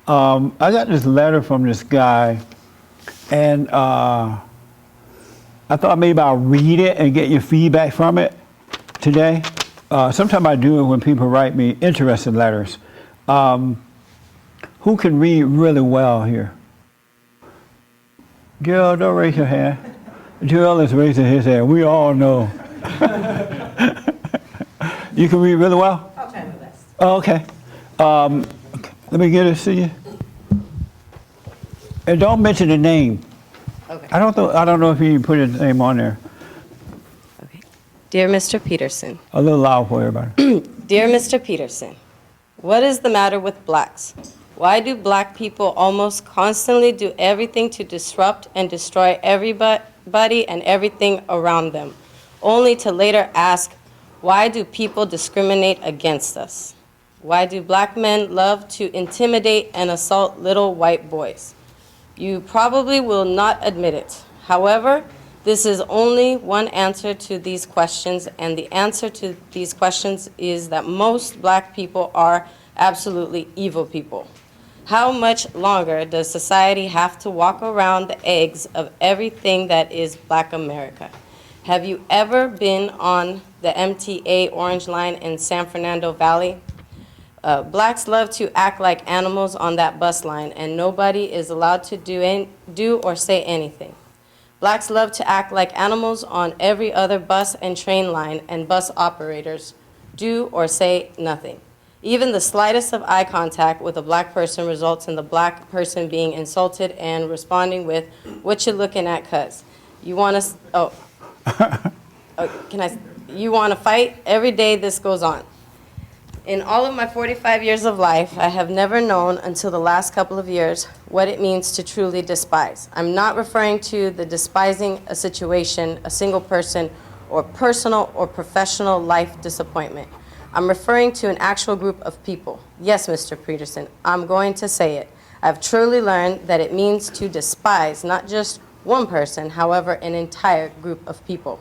I got this letter from this guy, and I thought maybe I'll read it and get your feedback from it today. Sometimes I do it when people write me interesting letters. Who can read really well here? Gerald, don't raise your hand. Gerald is raising his hand. We all know. You can read really well? I'll try my best. Oh, okay. Let me get it to you. And don't mention the name. Okay. I don't know if you put his name on there. Okay. Dear Mr. Peterson. A little loud for everybody. Dear Mr. Peterson, what is the matter with blacks? Why do black people almost constantly do everything to disrupt and destroy everybody and everything around them, only to later ask, why do people discriminate against us? Why do black men love to intimidate and assault little white boys? You probably will not admit it. However, this is only one answer to these questions, and the answer to these questions is that most black people are absolutely evil people. How much longer does society have to walk around the eggs of everything that is Black America? Have you ever been on the MTA Orange Line in San Fernando Valley? Blacks love to act like animals on that bus line, and nobody is allowed to do or say anything. Blacks love to act like animals on every other bus and train line, and bus operators do or say nothing. Even the slightest of eye contact with a black person results in the black person being insulted and responding with, "What you looking at, cuz? You want to, you want to fight?" Every day this goes on. In all of my 45 years of life, I have never known until the last couple of years what it means to truly despise. I'm not referring to the despising a situation, a single person, or personal or professional life disappointment. I'm referring to an actual group of people. Yes, Mr. Peterson, I'm going to say it. I've truly learned that it means to despise not just one person, however, an entire group of people.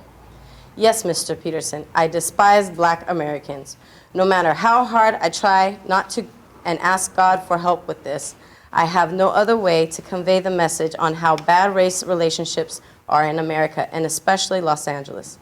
Yes, Mr. Peterson, I despise Black Americans. No matter how hard I try not to and ask God for help with this, I have no other way to convey the message on how bad race relationships are in America, and especially Los Angeles.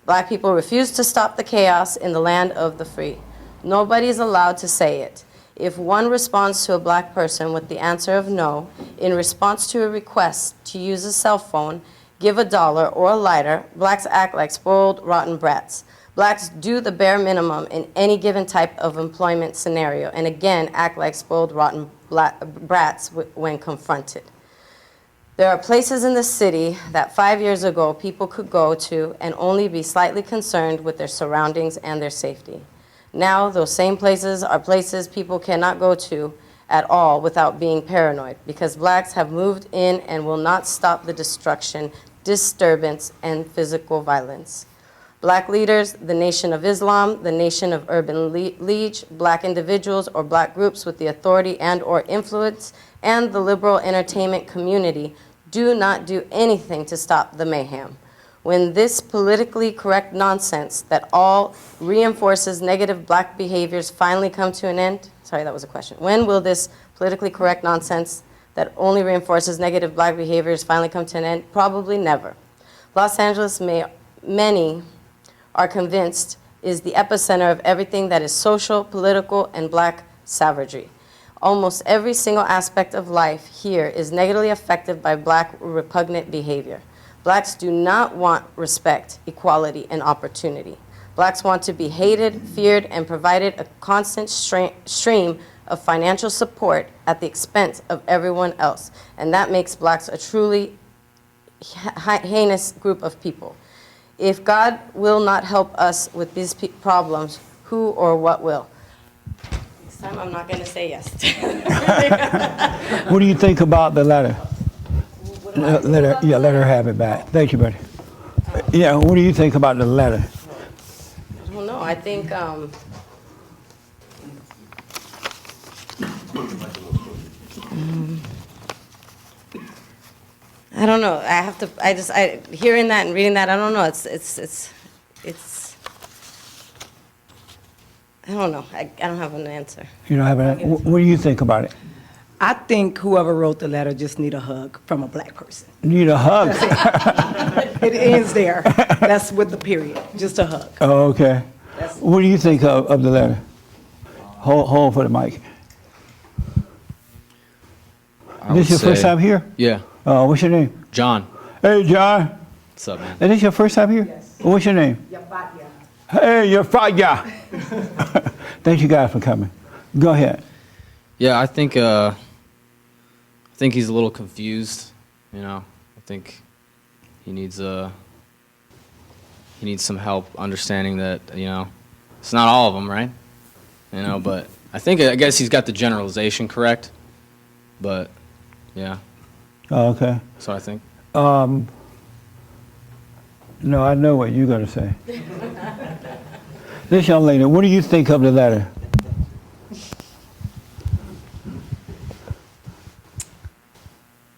Black people refuse to stop the chaos in the land of the free. Nobody is allowed to say it. If one responds to a black person with the answer of no, in response to a request to use a cell phone, give $1 or a lighter, blacks act like spoiled, rotten brats. Blacks do the bare minimum in any given type of employment scenario, and again act like spoiled, rotten brats when confronted. There are places in the city that 5 years ago people could go to and only be slightly concerned with their surroundings and their safety. Now those same places are places people cannot go to at all without being paranoid, because blacks have moved in and will not stop the destruction, disturbance, and physical violence. Black leaders, the Nation of Islam, the Nation of Urban League, black individuals or black groups with the authority and or influence, and the liberal entertainment community do not do anything to stop the mayhem. When this politically correct nonsense that all reinforces negative black behaviors finally come to an end? Sorry, that was a question. When will this politically correct nonsense that only reinforces negative black behaviors finally come to an end? Probably never. Los Angeles, many are convinced, is the epicenter of everything that is social, political, and black savagery. Almost every single aspect of life here is negatively affected by black repugnant behavior. Blacks do not want respect, equality, and opportunity. Blacks want to be hated, feared, and provided a constant stream of financial support at the expense of everyone else. And that makes blacks a truly heinous group of people. If God will not help us with these problems, who or what will? This time I'm not going to say yes. What do you think about the letter? Let her have it back. Thank you, buddy. Yeah, what do you think about the letter? I don't know. I think I don't know. Hearing that and reading that, I don't know. It's I don't know. I don't have an answer. You don't have an answer? What do you think about it? I think whoever wrote the letter just need a hug from a black person. Need a hug. It ends there. That's with the period, just a hug. Oh, okay. What do you think of the letter? Hold for the mic. This your first time here? Yeah. What's your name? John. Hey, John. What's up, man? Is this your first time here? Yes. What's your name? Hey, you're fire. Thank you guys for coming. Go ahead. Yeah, I think he's a little confused. You know, I think he needs some help understanding that, you know, it's not all of them, right? You know, but I guess he's got the generalization correct. But yeah. Oh, okay. So I think. No, I know what you're going to say. This young lady, what do you think of the letter?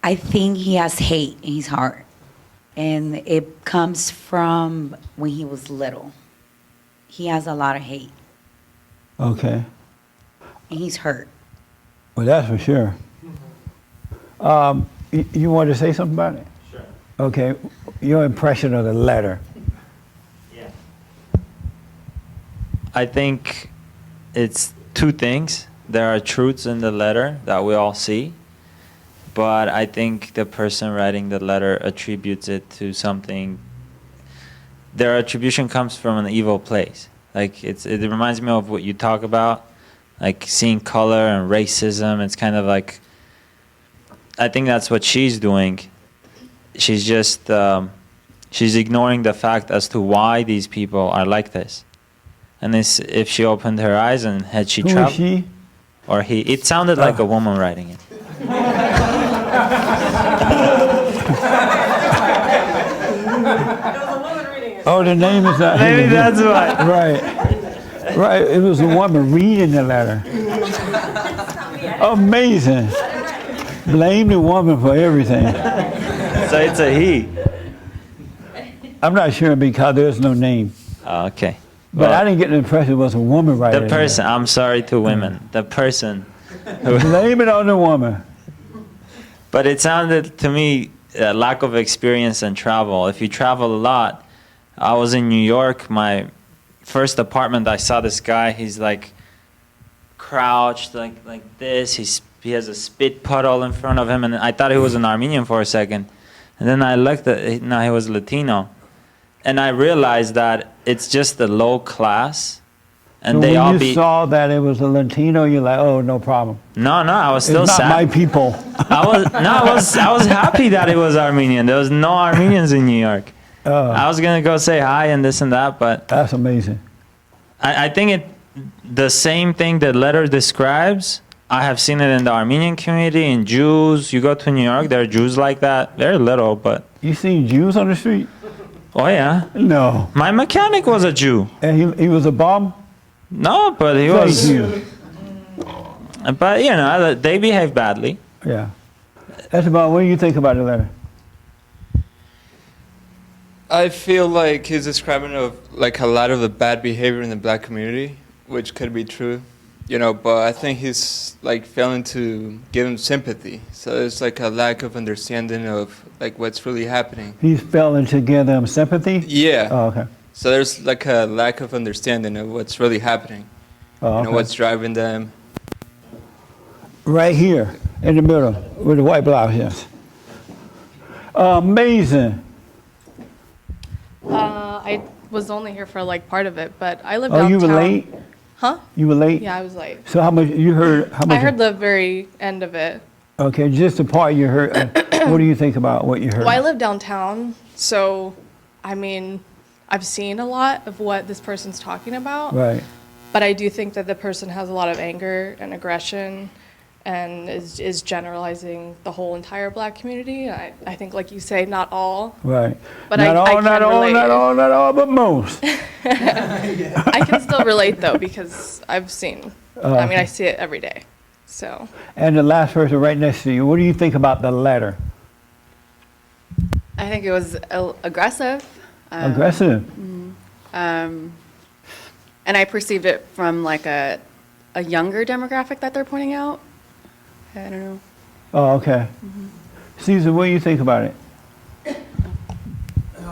I think he has hate in his heart, and it comes from when he was little. He has a lot of hate, Okay. and he's hurt. Well, that's for sure. You wanted to say something about it? Sure. Okay. Your impression of the letter. Yeah. I think it's two things. There are truths in the letter that we all see, but I think the person writing the letter attributes it to something. Their attribution comes from an evil place. Like it reminds me of what you talk about, like seeing color and racism. It's kind of like, I think that's what she's doing. She's just, she's ignoring the fact as to why these people are like this. And if she opened her eyes and had she Who is traveled, she? or he, it sounded like a woman writing it. Oh, the name is not. Maybe that's why. Right. Right. It was a woman reading the letter. Amazing. Blame the woman for everything. So it's a he. I'm not sure because there's no name. Oh, okay. But Well, I didn't get the impression it was a woman writing the it. person, I'm sorry to women, the person who, Blame it on the woman. but it sounded to me a lack of experience and travel. If you travel a lot, I was in New York, my first apartment, I saw this guy, he's like crouched like this, he has a spit puddle in front of him, and I thought he was an Armenian for a second. And then I looked at, no, he was Latino. And I realized that it's just the low class, and So they when all you be. saw that it was a Latino, you're like, oh, no problem. No, I was still It's not sad. my people. I was happy that it was Armenian. There was no Armenians in New York. I was gonna go say hi and this and that, but That's amazing. I think the same thing the letter describes. I have seen it in the Armenian community, in Jews. You go to New York, there are Jews like that. Very little, but You seen Jews on the street? oh yeah. No. My mechanic was a Jew. And he was a bum? No, but he Thank was. you. But you know, they behave badly. Yeah. That's about, what do you think about the letter? I feel like he's describing of like a lot of the bad behavior in the black community, which could be true, you know, but I think he's like failing to give him sympathy. So there's like a lack of understanding of like what's really happening. He's failing to give them sympathy? Yeah. Oh, okay. So there's like a lack of understanding of what's really happening. Oh, You know, okay. what's driving them. Right here, in the middle, with the white blouse, yes. Amazing. I was only here for like part of it, but I live Oh, downtown. you were late? Huh? You were late? Yeah, I was late. So how much, you heard, how much? I heard the very end of it. Okay, just the part you heard. What do you think about what you heard? Well, I live downtown, so I mean, I've seen a lot of what this person's talking about. Right. But I do think that the person has a lot of anger and aggression and is generalizing the whole entire black community. I think, like you say, not all. Right. But not I all, can not all, relate. not all, not all, but most. I can still relate, though, because I've seen, I mean, I see it every day. So And the last person right next to you, what do you think about the letter? I think it was aggressive. Aggressive. And I perceived it from like a younger demographic that they're pointing out. I don't know. Oh, okay. Caesar, what do you think about it?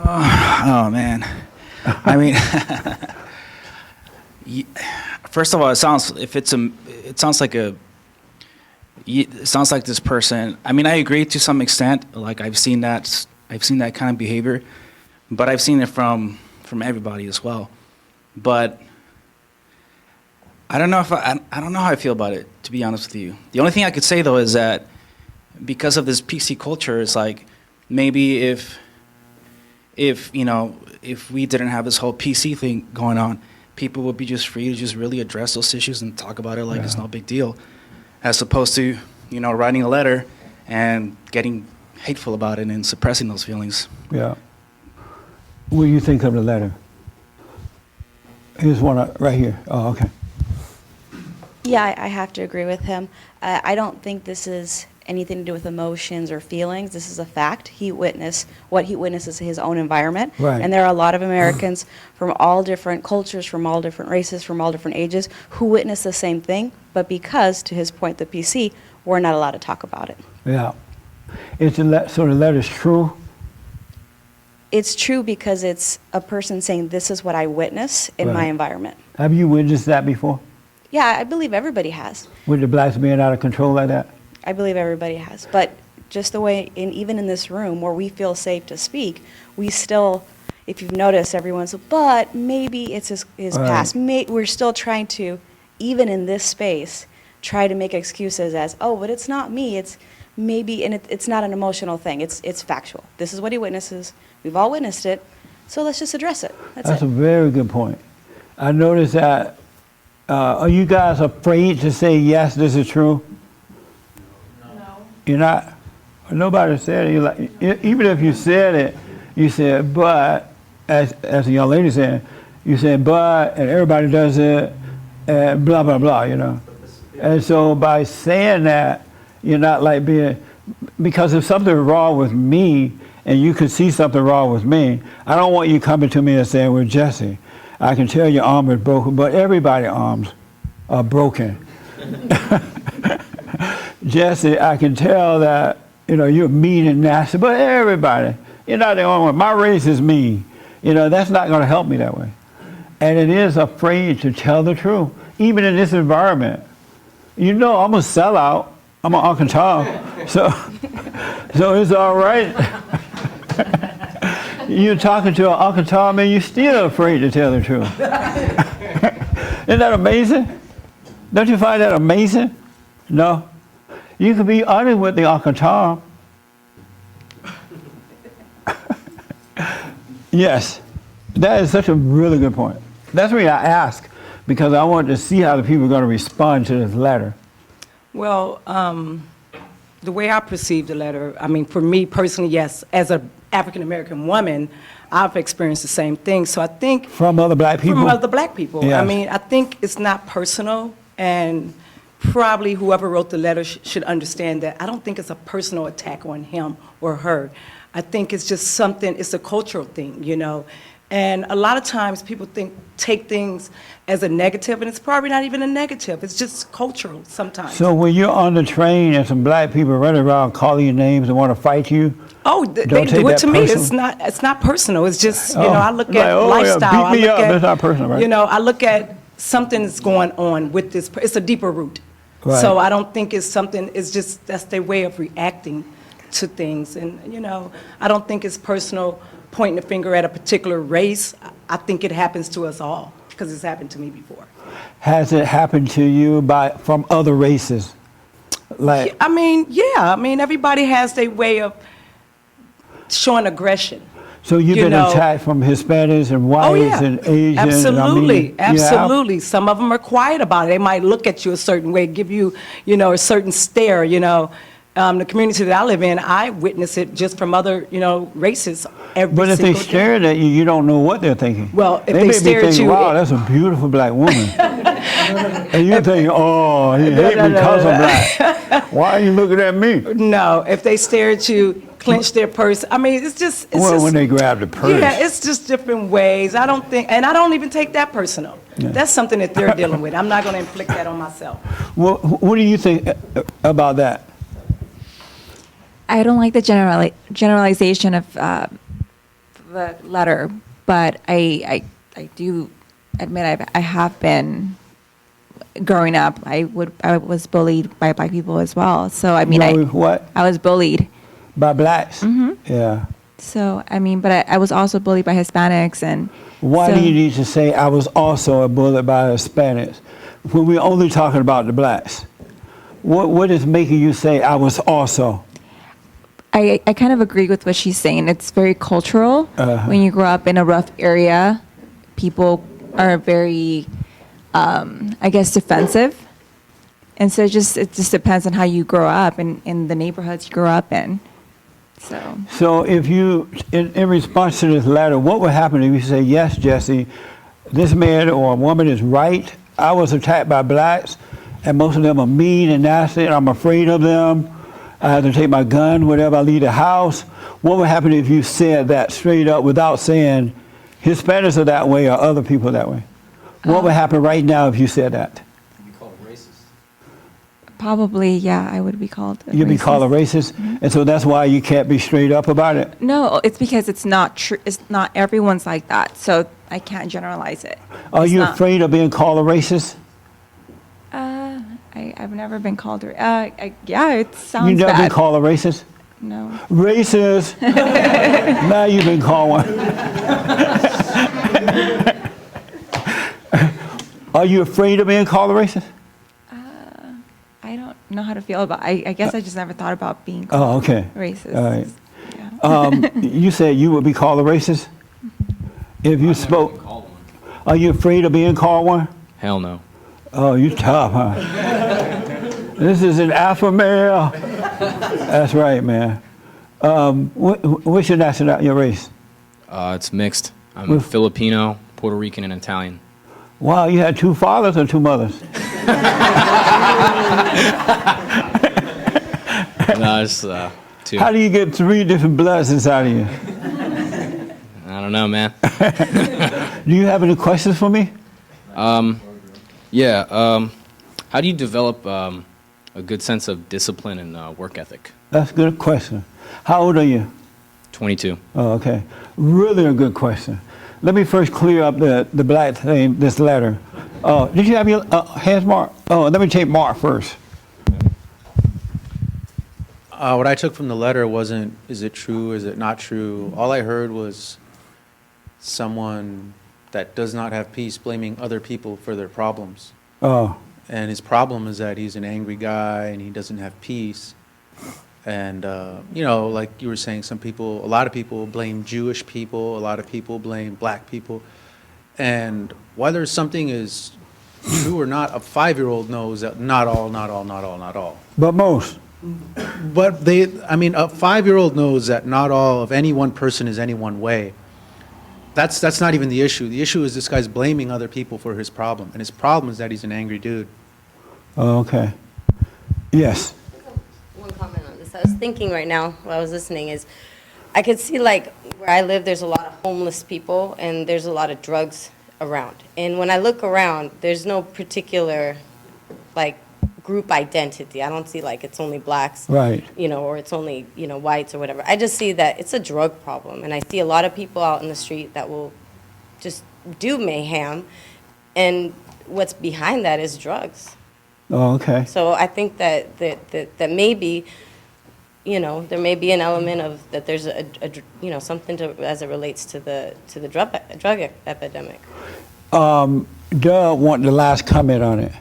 Oh man, I mean, first of all, it sounds like this person. I mean, I agree to some extent. Like I've seen that kind of behavior, but I've seen it from everybody as well. But I don't know I don't know how I feel about it, to be honest with you. The only thing I could say though is that because of this PC culture, it's like maybe if we didn't have this whole PC thing going on, people would be just free to just really address those issues and talk about it like it's no big deal, as opposed to, writing a letter and getting hateful about it and suppressing those feelings. Yeah. What do you think of the letter? Here's one right here. Oh, okay. Yeah, I have to agree with him. I don't think this is anything to do with emotions or feelings. This is a fact. What he witnesses in his own environment. Right. And there are a lot of Americans from all different cultures, from all different races, from all different ages, who witness the same thing, but because, to his point, the PC, we're not allowed to talk about it. Yeah. So the letter's true? It's true because it's a person saying, this is what I witness in my environment. Have you witnessed that before? Yeah, I believe everybody has. With the blacks being out of control like that? I believe everybody has. But just the way, even in this room where we feel safe to speak, we still, if you've noticed, everyone's, but maybe it's his past. We're still trying to, even in this space, try to make excuses as, oh, but it's not me. It's maybe, and it's not an emotional thing. It's factual. This is what he witnesses. We've all witnessed it. So let's just address it. That's a very good point. I noticed that, are you guys afraid to say, yes, this is true? You're not. Nobody said it. You're like, even if you said it, you said, but, as the young lady said, you said, but, and everybody does it, and blah, blah, blah, And so by saying that, you're not like because if something's wrong with me, and you could see something wrong with me, I don't want you coming to me and saying, well, Jesse, I can tell your arm is broken, but everybody's arms are broken. Jesse, I can tell that, you're mean and nasty, but everybody, you're not the only one. My race is mean. That's not going to help me that way. And it is afraid to tell the truth, even in this environment. I'm a sellout. I'm an Uncle Tom. So it's all right. You're talking to an Uncle Tom and you're still afraid to tell the truth. Isn't that amazing? Don't you find that amazing? No? You can be honest with the Uncle Tom. Yes, that is such a really good point. That's why I ask, because I want to see how the people are going to respond to this letter. Well, the way I perceive the letter, I mean, for me personally, yes, as an African-American woman, I've experienced the same thing. So I think... From other black people? From other black people. Yes. I mean, I think it's not personal, and probably whoever wrote the letter should understand that I don't think it's a personal attack on him or her. I think it's just something, it's a cultural thing, And a lot of times people take things as a negative, and it's probably not even a negative. It's just cultural sometimes. So when you're on the train and some black people running around calling you names and want to fight you, they do it to me. It's not personal. It's just, I look at lifestyle. Beat me up. That's not personal, right? I look at something that's going on with this. It's a deeper root. Right. So I don't think it's something, it's just, that's their way of reacting to things. And, I don't think it's personal, pointing the finger at a particular race. I think it happens to us all, because it's happened to me before. Has it happened to you from other races? Like, I mean, everybody has their way of showing aggression. So you've been attacked from Hispanics and whites and Asians? Absolutely, absolutely. Some of them are quiet about it. They might look at you a certain way, give you, a certain stare, The community that I live in, I witness it just from other, races every But if they single stare at you, you don't know what they're thinking. Well, if they may stare be at thinking, you, wow, that's a beautiful black woman. And you're thinking, oh, he hate me because I'm black. Why are you looking at me? No, if they stare at you, clench their purse. I mean, it's just. When they grab the purse. Yeah, it's just different ways. I don't think, and I don't even take that personal. Yeah. That's something that they're dealing with. I'm not going to inflict that on myself. Well, what do you think about that? I don't like the generalization of the letter, but I do admit I have been growing up. I was bullied by black people as well. So I mean, What? I was bullied. By blacks? Mm-hmm. Yeah. So I mean, but I was also bullied by Hispanics, and Why so, do you need to say I was also bullied by Hispanics when we're only talking about the blacks? What is making you say I was also? I kind of agree with what she's saying. It's very cultural. When you grow up in a rough area, people are very, I guess, defensive. And so it just depends on how you grow up and in the neighborhoods you grow up in. So if you, in response to this letter, what would happen if you say, yes, Jesse, this man or woman is right. I was attacked by blacks, and most of them are mean and nasty, and I'm afraid of them. I have to take my gun whenever I leave the house. What would happen if you said that straight up without saying Hispanics are that way or other people that way? What would happen right now if you said that? Probably, yeah, I would be called You'd be called a racist? Mm-hmm. And so that's why you can't be straight up about it? No, it's because it's not true. It's not everyone's like that. So I can't generalize it. Are It's you not- afraid of being called a racist? I've never been called. Yeah, it sounds You've never bad. been called a racist? No. Racist! Now you've been called one. Are you afraid of being called a racist? I don't know how to feel about. I guess I just never thought about being Oh, called okay. racist. All right. Yeah. You said you would be called a racist? If you spoke. Are you afraid of being called one? Hell no. Oh, you tough, huh? This is an alpha male. That's right, man. What's your nationality, your race? It's mixed. I'm Filipino, Puerto Rican, and Italian. Wow, you had two fathers or two mothers? No, it's two. How do you get three different bloods inside of you? I don't know, man. Do you have any questions for me? Yeah. How do you develop a good sense of discipline and work ethic? That's a good question. How old are you? 22. Oh, okay. Really a good question. Let me first clear up the black thing, this letter. Did you have your hands, Mark? Oh, let me take Mark first. What I took from the letter wasn't, is it true, is it not true? All I heard was someone that does not have peace blaming other people for their problems. Oh. And his problem is that he's an angry guy and he doesn't have peace. And, you know, like you were saying, a lot of people blame Jewish people, a lot of people blame black people. And whether something is true or not, a 5-year-old knows that not all. But most. But a 5-year-old knows that not all of any one person is any one way. That's not even the issue. The issue is this guy's blaming other people for his problem. And his problem is that he's an angry dude. Oh, okay. Yes. One comment on this. I was thinking right now while I was listening is I could see like where I live there's a lot of homeless people and there's a lot of drugs around. And when I look around, there's no particular like group identity. I don't see like it's only blacks, Right. or it's only, whites or whatever. I just see that it's a drug problem. And I see a lot of people out in the street that will just do mayhem. And what's behind that is drugs. Oh, okay. So I think that maybe, there may be an element of that there's something to as it relates to the drug epidemic. Doug want the last comment on it.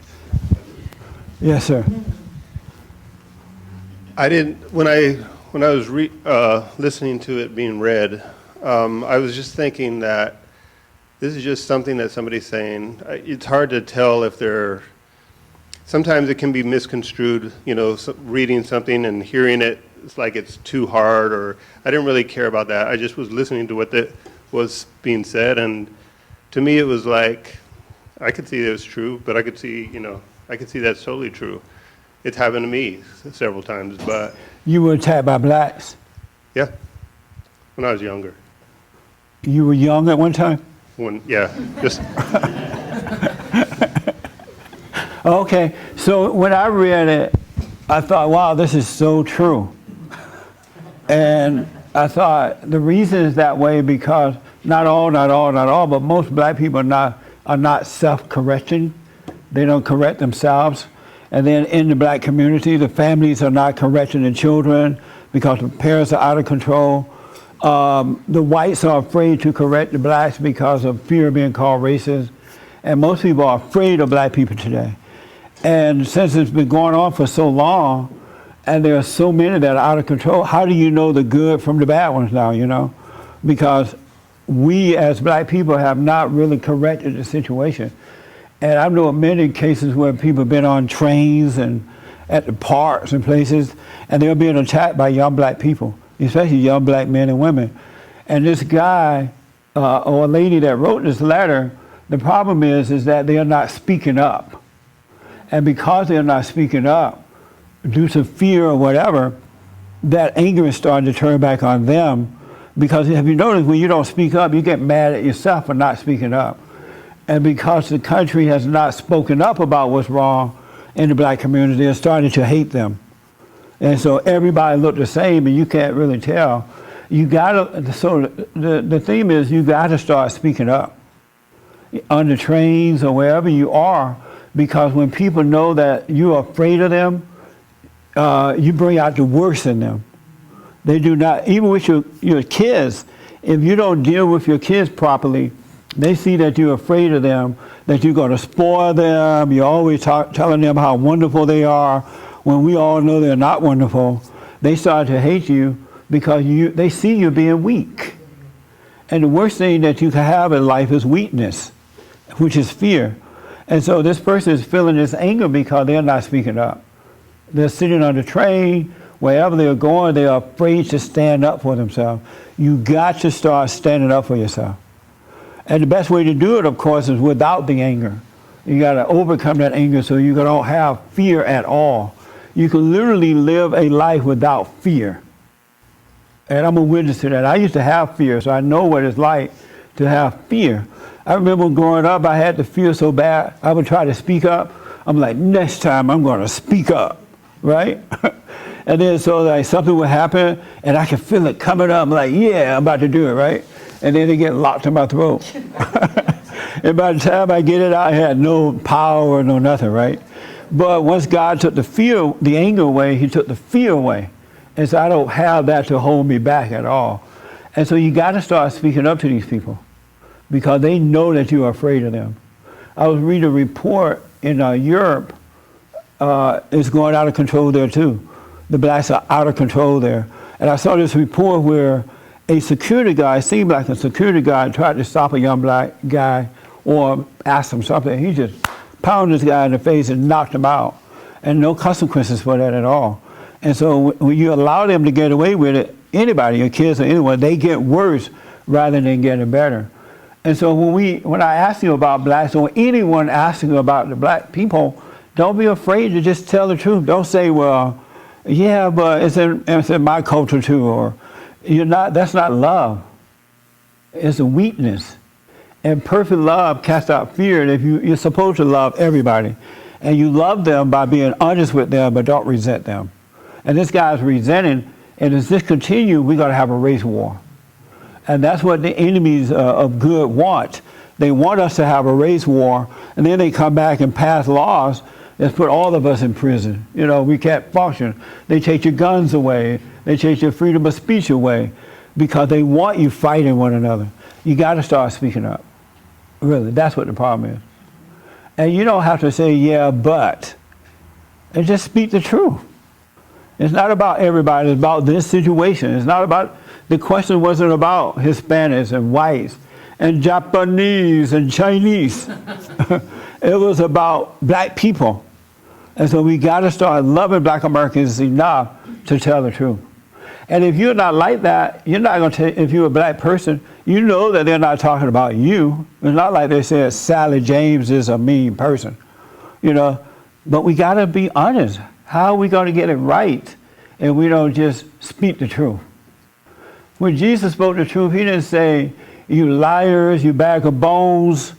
Yes, sir. I didn't when I was listening to it being read, I was just thinking that this is just something that somebody's saying. It's hard to tell if they're. Sometimes it can be misconstrued. Reading something and hearing it, it's like it's too hard. Or I didn't really care about that. I just was listening to what was being said, and to me it was like I could see it was true, but I could see, I could see that's totally true. It's happened to me several times, but You were attacked by blacks? yeah, when I was younger. You were young at one time? Just Okay, so when I read it, I thought, wow, this is so true. And I thought the reason is that way because not all, but most black people are not self-correcting. They don't correct themselves. And then in the black community, the families are not correcting the children because the parents are out of control. The whites are afraid to correct the blacks because of fear of being called racist. And most people are afraid of black people today. And since it's been going on for so long, and there are so many that are out of control, how do you know the good from the bad ones now, Because we as black people have not really corrected the situation. And I know of many cases where people have been on trains and at the parks and places, and they're being attacked by young black people, especially young black men and women. And this guy or a lady that wrote this letter, the problem is that they are not speaking up. And because they're not speaking up, due to fear or whatever, that anger is starting to turn back on them. Because have you noticed when you don't speak up, you get mad at yourself for not speaking up. And because the country has not spoken up about what's wrong in the black community, they're starting to hate them. And so everybody look the same and you can't really tell. You gotta, so the theme is you gotta start speaking up on the trains or wherever you are, because when people know that you're afraid of them, you bring out the worst in them. They do not, even with your kids, if you don't deal with your kids properly, they see that you're afraid of them, that you're going to spoil them, you're always telling them how wonderful they are, when we all know they're not wonderful. They start to hate you because they see you being weak. And the worst thing that you can have in life is weakness, which is fear. And so this person is feeling this anger because they're not speaking up. They're sitting on the train, wherever they're going, they're afraid to stand up for themselves. You got to start standing up for yourself. And the best way to do it, of course, is without the anger. You got to overcome that anger so you don't have fear at all. You can literally live a life without fear. And I'm a witness to that. I used to have fear, so I know what it's like to have fear. I remember growing up, I had the fear so bad, I would try to speak up. I'm like, next time I'm going to speak up, right? And then so like something would happen, and I could feel it coming up. I'm like, yeah, I'm about to do it, right? And then it get locked in my throat. And by the time I get it out, I had no power, no nothing, right? But once God took the anger away, he took the fear away. And so I don't have that to hold me back at all. And so you got to start speaking up to these people because they know that you are afraid of them. I was reading a report in Europe. It's going out of control there too. The blacks are out of control there. And I saw this report where a security guard, seemed like a security guard, tried to stop a young black guy or ask him something. He just pounded this guy in the face and knocked him out. And no consequences for that at all. And so when you allow them to get away with it, anybody, your kids or anyone, they get worse rather than getting better. And so when I ask you about blacks or anyone asking you about the black people, don't be afraid to just tell the truth. Don't say, well, yeah, but it's in my culture too, or that's not love. It's a weakness. And perfect love casts out fear. And if you're supposed to love everybody, and you love them by being honest with them, but don't resent them. And this guy's resenting, and as this continues, we're going to have a race war. And that's what the enemies of good want. They want us to have a race war, and then they come back and pass laws that put all of us in prison. We can't function. They take your guns away. They take your freedom of speech away because they want you fighting one another. You got to start speaking up. Really, that's what the problem is. And you don't have to say, yeah, but. And just speak the truth. It's not about everybody. It's about this situation. It's not about, the question wasn't about Hispanics and whites and Japanese and Chinese. It was about black people. And so we got to start loving black Americans enough to tell the truth. And if you're not like that, you're not going to, if you're a black person, you know that they're not talking about you. It's not like they said Sally James is a mean person, you know. But we got to be honest. How are we going to get it right if we don't just speak the truth? When Jesus spoke the truth, he didn't say, you liars, you bag of bones,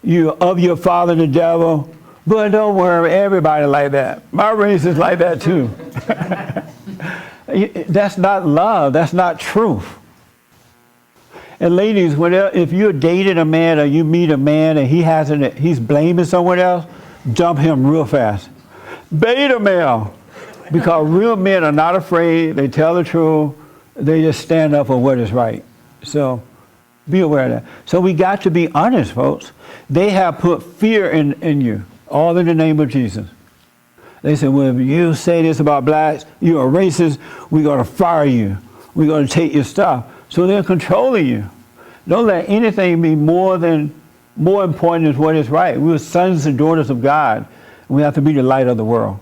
you of your father the devil. But don't worry, everybody like that. My race is like that too. That's not love. That's not truth. And ladies, if you're dating a man or you meet a man and he's blaming someone else, dump him real fast. Beta male. Because real men are not afraid. They tell the truth. They just stand up for what is right. So be aware of that. So we got to be honest, folks. They have put fear in you, all in the name of Jesus. They said, well, if you say this about blacks, you're a racist, we're going to fire you. We're going to take your stuff. So they're controlling you. Don't let anything be more important than what is right. We're sons and daughters of God. We have to be the light of the world.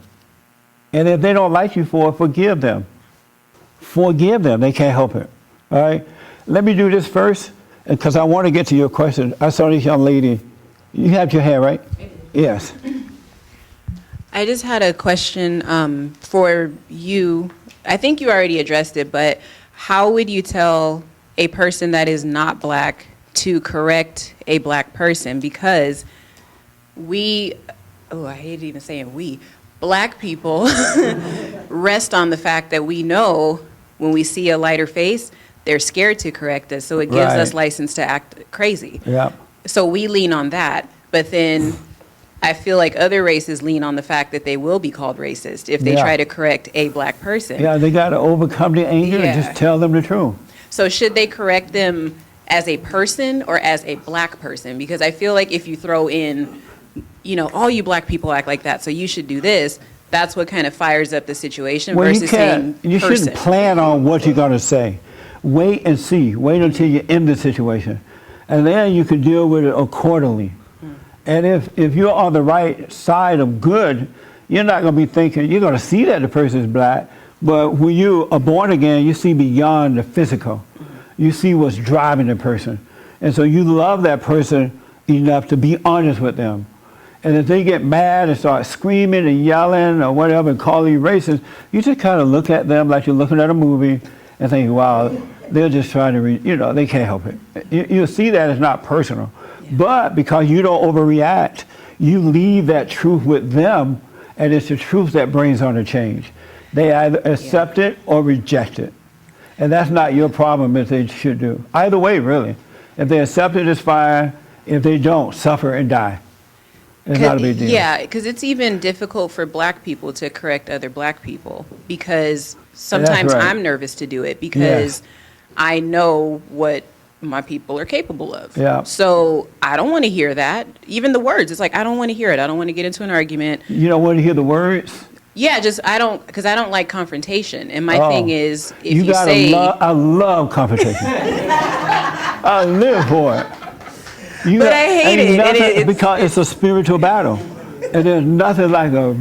And if they don't like you for it, forgive them. Forgive them. They can't help it. All right? Let me do this first, because I want to get to your question. I saw this young lady. You have your hair, right? Yes. I just had a question for you. I think you already addressed it, but how would you tell a person that is not black to correct a black person? Because I hate even saying we, black people rest on the fact that we know when we see a lighter face, they're scared to correct us, so it gives us license to act crazy. Yeah. So we lean on that, but then I feel like other races lean on the fact that they will be called racist if they try to correct a black person. Yeah, they got to overcome their anger and just tell them the truth. So should they correct them as a person or as a black person? Because I feel like if you throw in, all you black people act like that, so you should do this, that's what kind of fires up the situation versus saying you shouldn't plan on what you're going to say. Wait and see. Wait until you're in the situation. And then you can deal with it accordingly. And if you're on the right side of good, you're not going to be thinking, you're going to see that the person is black, but when you are born again, you see beyond the physical. You see what's driving the person. And so you love that person enough to be honest with them. And if they get mad and start screaming and yelling or whatever and call you racist, you just kind of look at them like you're looking at a movie and think, wow, they're just trying to, they can't help it. You'll see that it's not personal. But because you don't overreact, you leave that truth with them, and it's the truth that brings on the change. They either accept it or reject it. And that's not your problem if they should do. Either way, really. If they accept it, it's fine. If they don't, suffer and die. It's not a big deal. Yeah, because it's even difficult for black people to correct other black people because sometimes I'm nervous to do it because I know what my people are capable of. Yeah. So I don't want to hear that. Even the words, it's like, I don't want to hear it. I don't want to get into an argument. You don't want to hear the words? Yeah, because I don't like confrontation. And my thing is, if you gotta say... I love confrontation. I live for it. But I hate it. Because it's a spiritual battle. And there's nothing like a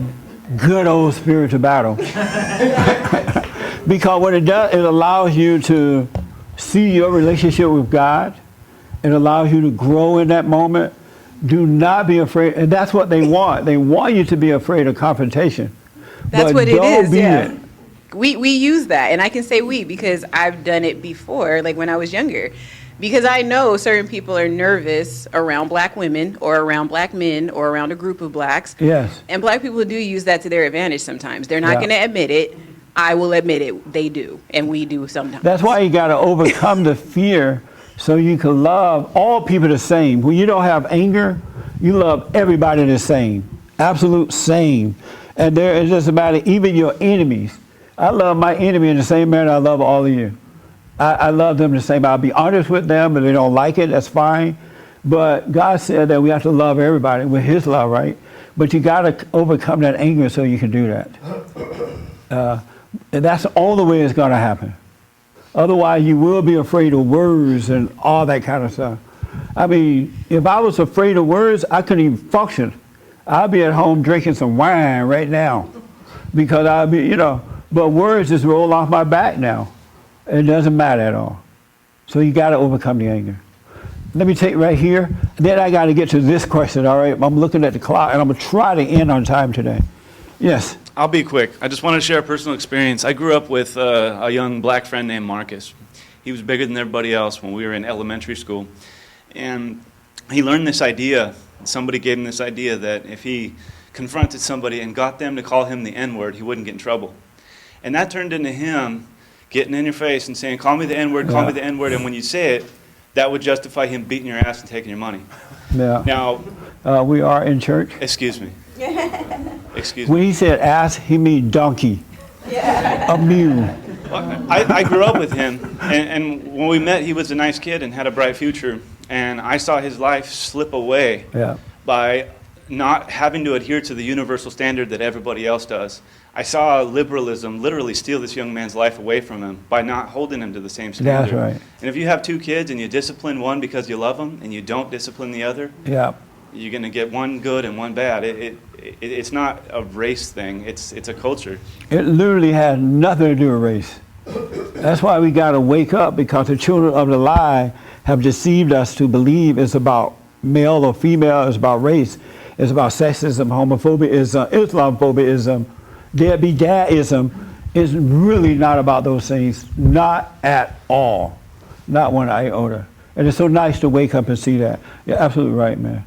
good old spiritual battle. Because what it does, it allows you to see your relationship with God. It allows you to grow in that moment. Do not be afraid. And that's what they want. They want you to be afraid of confrontation. That's what it is, yeah. We use that. And I can say we because I've done it before, like when I was younger. Because I know certain people are nervous around black women or around black men or around a group of blacks. Yes. And black people do use that to their advantage sometimes. They're not going to admit it. I will admit it. They do. And we do sometimes. That's why you got to overcome the fear so you can love all people the same. When you don't have anger, you love everybody the same. Absolute same. And it's just about it, even your enemies. I love my enemy in the same manner I love all of you. I love them the same. I'll be honest with them, but they don't like it, that's fine. But God said that we have to love everybody with his love, right? But you got to overcome that anger so you can do that. And that's the only way it's going to happen. Otherwise, you will be afraid of words and all that kind of stuff. I mean, if I was afraid of words, I couldn't even function. I'd be at home drinking some wine right now because I'd be, but words just roll off my back now. It doesn't matter at all. So you got to overcome the anger. Let me take right here. Then I got to get to this question, all right? I'm looking at the clock, and I'm going to try to end on time today. Yes. I'll be quick. I just want to share a personal experience. I grew up with a young black friend named Marcus. He was bigger than everybody else when we were in elementary school. And he learned this idea. Somebody gave him this idea that if he confronted somebody and got them to call him the N-word, he wouldn't get in trouble. And that turned into him getting in your face and saying, call me the N-word, call me the N-word. And when you say it, that would justify him beating your ass and taking your money. Yeah. Now, we are in church. Excuse me. Excuse me. When he said ass, he mean donkey. A mule. I grew up with him, and when we met, he was a nice kid and had a bright future. And I saw his life slip away by not having to adhere to the universal standard that everybody else does. I saw liberalism literally steal this young man's life away from him by not holding him to the same standard. That's right. And if you have two kids and you discipline one because you love them and you don't discipline the other, you're going to get one good and one bad. It's not a race thing. It's a culture. It literally has nothing to do with race. That's why we got to wake up, because the children of the lie have deceived us to believe it's about male or female, it's about race, it's about sexism, homophobia, Islamophobia, deadbeat dadism. It's really not about those things, not at all, not one iota. And it's so nice to wake up and see that. You're absolutely right, man.